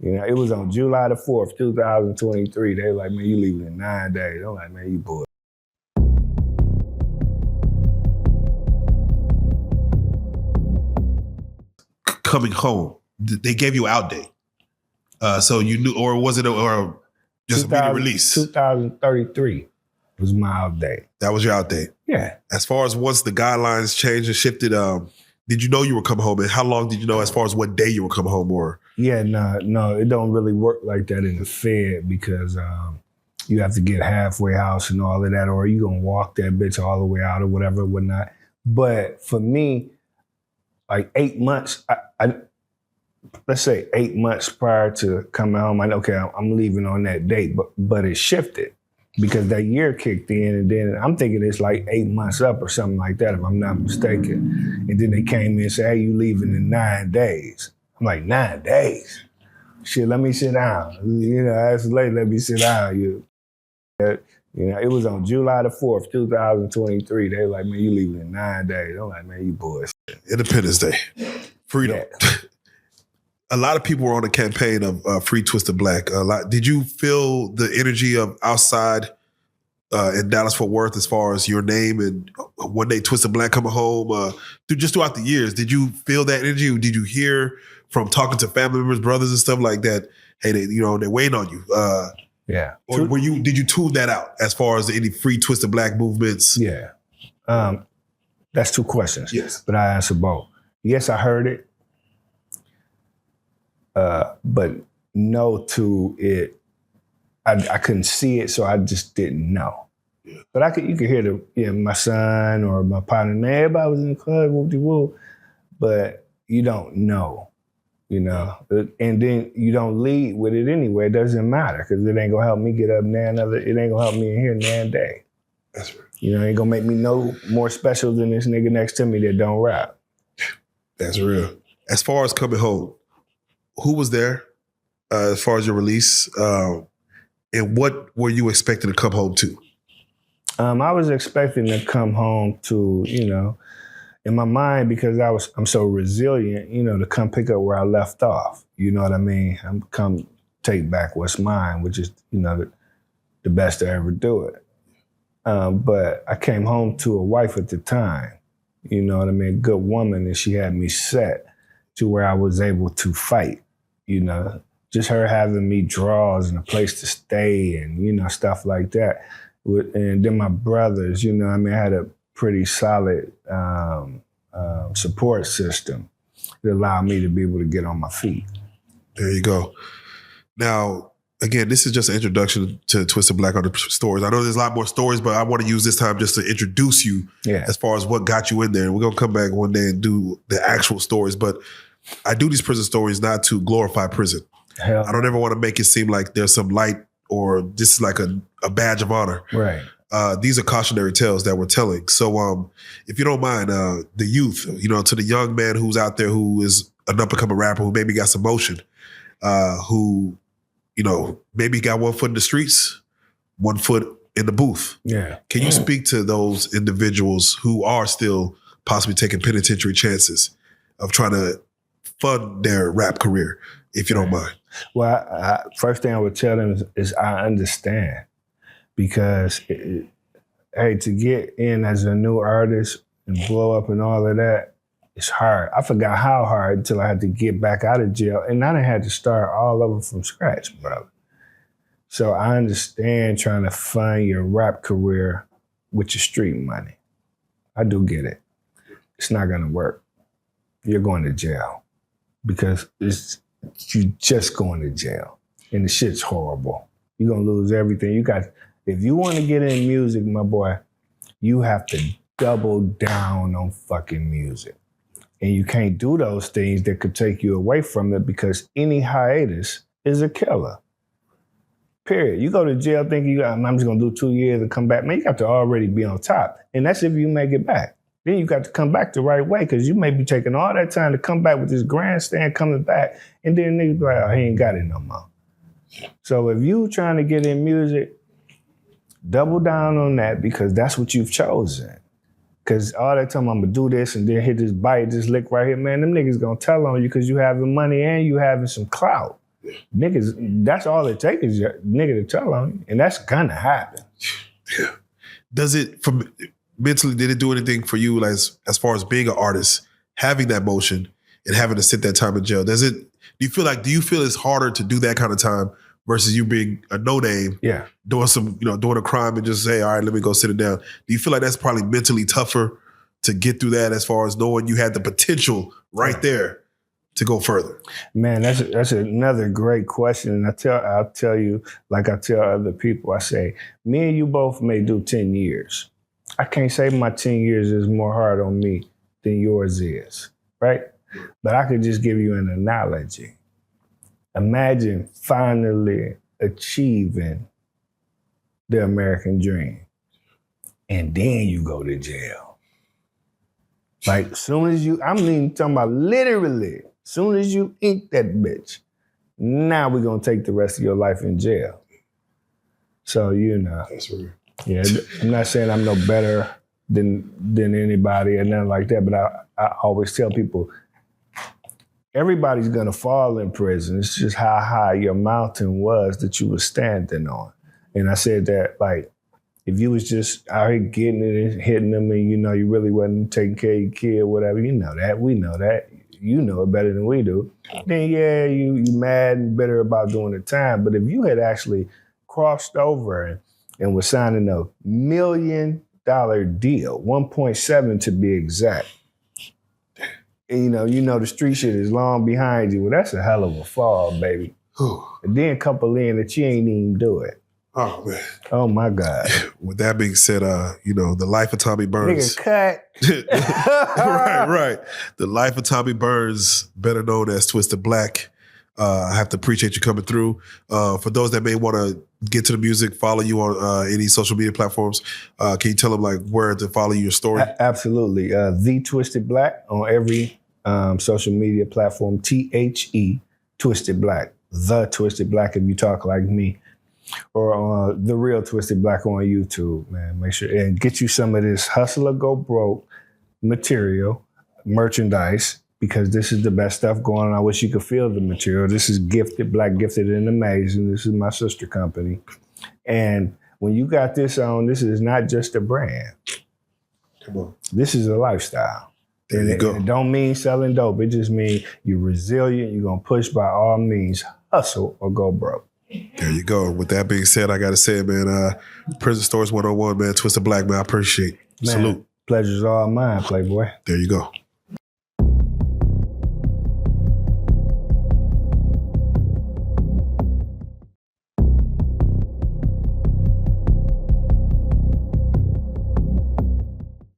You know, it was on July the 4th, 2023. They were like, man, you leaving in 9 days. I'm like, man, you boy. Coming home, they gave you an out date. So you knew, or was it or just immediate release? 2033 was my out date. That was your out date? Yeah. As far as once the guidelines changed and shifted, did you know you were coming home? And how long did you know as far as what day you were coming home? Or Yeah, no, it don't really work like that in the Fed because you have to get halfway house and all of that, or you gonna walk that bitch all the way out or whatever, whatnot. But for me, like 8 months, let's say 8 months prior to coming home, I know, okay, I'm leaving on that date, but it shifted because that year kicked in, and then I'm thinking it's like 8 months up or something like that, if I'm not mistaken. And then they came in and said, hey, you leaving in 9 days. I'm like, 9 days? Shit, let me sit down. You know, that's late, let me sit down. You know, it was on July the 4th, 2023. They were like, man, you leaving in 9 days. I'm like, man, you boys. Independence Day. Freedom. Yeah. A lot of people were on a campaign of Free Twisted Black. Did you feel the energy of outside in Dallas-Fort Worth as far as your name and One Day Twisted Black coming home? Just throughout the years, did you feel that energy? Did you hear from talking to family members, brothers and stuff like that, hey, they're waiting on you? Yeah. Or did you tune that out as far as any Free Twisted Black movements? Yeah. That's two questions. Yes. But I answer both. Yes, I heard it. But no to it. I couldn't see it, so I just didn't know. Yeah. But you could hear my son or my partner, man, everybody was in the club, whoop-de-whoop. But you don't know, you know. And then you don't lead with it anyway. It doesn't matter, because it ain't gonna help me get up now. It ain't gonna help me in here nan day. That's right. You know, it ain't gonna make me no more special than this nigga next to me that don't rap. That's real. As far as coming home, who was there as far as your release? And what were you expecting to come home to? I was expecting to come home to, you know, in my mind, because I'm so resilient, you know, to come pick up where I left off. You know what I mean? I'm come take back what's mine, which is, you know, the best to ever do it. But I came home to a wife at the time, you know what I mean? A good woman, and she had me set to where I was able to fight, you know, just her having me draws and a place to stay and, you know, stuff like that. And then my brothers, you know, I mean, I had a pretty solid support system that allowed me to be able to get on my feet. There you go. Now, again, this is just an introduction to Twisted Black on the stories. I know there's a lot more stories, but I want to use this time just to introduce you as far as what got you in there. And we're going to come back one day and do the actual stories. But I do these prison stories not to glorify prison. Hell. I don't ever want to make it seem like there's some light or this is like a badge of honor. Right. These are cautionary tales that we're telling. So if you don't mind, the youth, you know, to the young man who's out there who is an up-and-coming rapper who maybe got some motion, who, you know, maybe got 1 foot in the streets, 1 foot in the booth. Yeah. Can you speak to those individuals who are still possibly taking penitentiary chances of trying to fund their rap career, if you don't mind? Well, first thing I would tell them is I understand, because, hey, to get in as a new artist and blow up and all of that, it's hard. I forgot how hard until I had to get back out of jail, and I done had to start all over from scratch, brother. So I understand trying to fund your rap career with your street money. I do get it. It's not gonna work. You're going to jail, because you just going to jail, and the shit's horrible. You're gonna lose everything. If you want to get in music, my boy, you have to double down on fucking music. And you can't do those things that could take you away from it, because any hiatus is a killer. Period. You go to jail thinking I'm just gonna do 2 years and come back. Man, you got to already be on top. And that's if you make it back. Then you got to come back the right way, because you may be taking all that time to come back with this grandstand coming back, and then niggas be like, oh, he ain't got it no more. So if you trying to get in music, double down on that, because that's what you've chosen. Because all that time I'm gonna do this and then hit this bite, this lick right here, man, them niggas gonna tell on you because you having money and you having some clout. Niggas, that's all it takes is a nigga to tell on you. And that's gonna happen. Yeah. Does it, from mentally, did it do anything for you as far as being an artist, having that motion and having to sit that time in jail? Do you feel it's harder to do that kind of time versus you being a no-name, doing doing a crime and just say, all right, let me go sit it down? Do you feel like that's probably mentally tougher to get through that as far as knowing you had the potential right there to go further? Man, that's another great question. And I'll tell you, like I tell other people, I say, me and you both may do 10 years. I can't say my 10 years is more hard on me than yours is, right? But I could just give you an analogy. Imagine finally achieving the American dream, and then you go to jail. Like, soon as I'm even talking about literally, soon as you ink that bitch, now we're gonna take the rest of your life in jail. So, That's real. Yeah, I'm not saying I'm no better than anybody or nothing like that, but I always tell people, everybody's gonna fall in prison. It's just how high your mountain was that you were standing on. And I said that, like, if you was just out here getting it and hitting them and you really wasn't taking care of your kid, whatever, we know that. You know it better than we do. Then you mad and bitter about doing the time. But if you had actually crossed over and was signing a $1 million deal, 1.7 to be exact, and the street shit is long behind you. Well, that's a hell of a fall, baby. And then couple in that you ain't even do it. Oh, man. Oh, my God. With that being said, the life of Tommy Burns. Nigga, cut. Right. The life of Tommy Burns, better known as Twisted Black. I have to appreciate you coming through. For those that may want to get to the music, follow you on any social media platforms, can you tell them where to follow your story? Absolutely. The Twisted Black on every social media platform. THE Twisted Black. The Twisted Black if you talk like me. Or The Real Twisted Black on YouTube, man. Make sure and get you some of this Hustle or Go Broke material, merchandise, because this is the best stuff going on. I wish you could feel the material. This is Gifted, Black Gifted and Amazing. This is my sister company. And when you got this on, this is not just a brand. Come on. This is a lifestyle. There you go. It don't mean selling dope. It just means you're resilient. You're going to push by all means. Hustle or go broke. There you go. With that being said, I got to say, man, Prison Stories 101, man, Twisted Black, man, I appreciate it. Man, salute. Pleasure's all mine, Playboy. There you go.